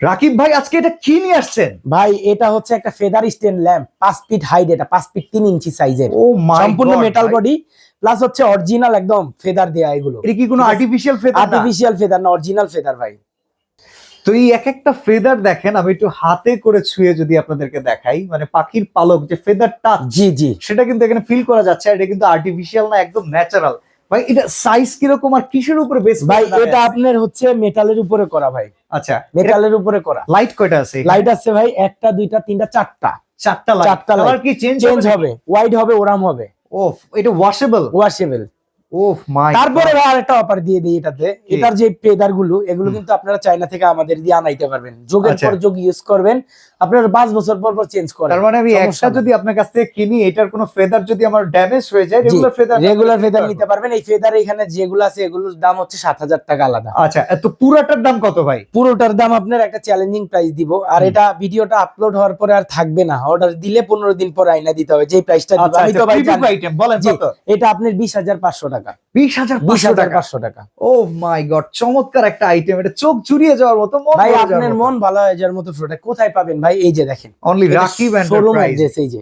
রাকিব ভাই আজকে এটা কি নিয়ে আসছেন? ভাই এটা হচ্ছে একটা feather stand lamp, 5 feet height, এটা 5 ফিট 3 ইঞ্চি সাইজের, ও মাই সম্পূর্ণ গড মেটাল বডি প্লাস হচ্ছে অরিজিনাল একদম ফেদার দেয়া। এগুলো এটা কি কোনো আর্টিফিশিয়াল ফেদার না? আর্টিফিশিয়াল ফেদার না, অরিজিনাল ফেদার ভাই। তো এই এক একটা ফেদার দেখেন, আমি একটু হাতে করে ছুঁয়ে যদি আপনাদেরকে দেখাই, মানে পাখির পালক যে ফেদার টাচ, জি জি, সেটা কিন্তু এখানে ফিল করা যাচ্ছে। আর এটা কিন্তু আর্টিফিশিয়াল না, একদম ন্যাচারাল। ভাই এটা সাইজ কিরকম আর কিসের উপরে বেস? ভাই এটা আপনার হচ্ছে মেটালের উপরে করা ভাই, আচ্ছা মেটালের উপরে করা। লাইট কয়টা আছে? লাইট আছে ভাই একটা দুইটা তিনটা চারটা, চারটা লাইট। চারটা কালার লাইট কি চেঞ্জ হবে, ওয়াইড হবে, ওরাম হবে। ওফ, এটা ওয়াশেবল? ওয়াশেবল। ওফ মাই। তারপরে ভাই আরেকটা অফার দিয়ে দিই এটাতে, এটার যে ফেদার গুলো এগুলো কিন্তু আপনারা চায়না থেকে আমাদের দিয়ে আনাইতে পারবেন, যুগের পর যুগ ইউজ করবেন, আপনারা 5 বছর পর পর চেঞ্জ করেন। তার মানে আমি একটা যদি আপনার কাছ থেকে কিনি, এটার কোনো ফেদার যদি আমার ড্যামেজ হয়ে যায়, রেগুলার ফেদার নিতে পারবেন। এই ফেদার এখানে যেগুলো আছে এগুলোর দাম হচ্ছে 7,000 টাকা আলাদা। আচ্ছা, তো পুরোটার দাম কত ভাই? পুরোটার দাম আপনার একটা চ্যালেঞ্জিং প্রাইস দিব, আর এটা ভিডিওটা আপলোড হওয়ার পরে আর থাকবে না, অর্ডার দিলে 15 দিন পর আইনা দিতে হবে। যে প্রাইসটা দিব আমি তো ভাই জানি। আইটেম বলেন কত? এটা আপনার 20,500 টাকা। 20,500 টাকা। ও মাই গড, চমৎকার একটা আইটেম, এটা চোখ জুড়িয়ে যাওয়ার মতো, মন ভাই ভরে যাওয়ার আপনার মতো। মন ভালো হয়ে যাওয়ার মতো প্রোডাক্ট কোথায় পাবেন ভাই? এই যে দেখেন, only Rakib showroom enterprise. Address এই যে।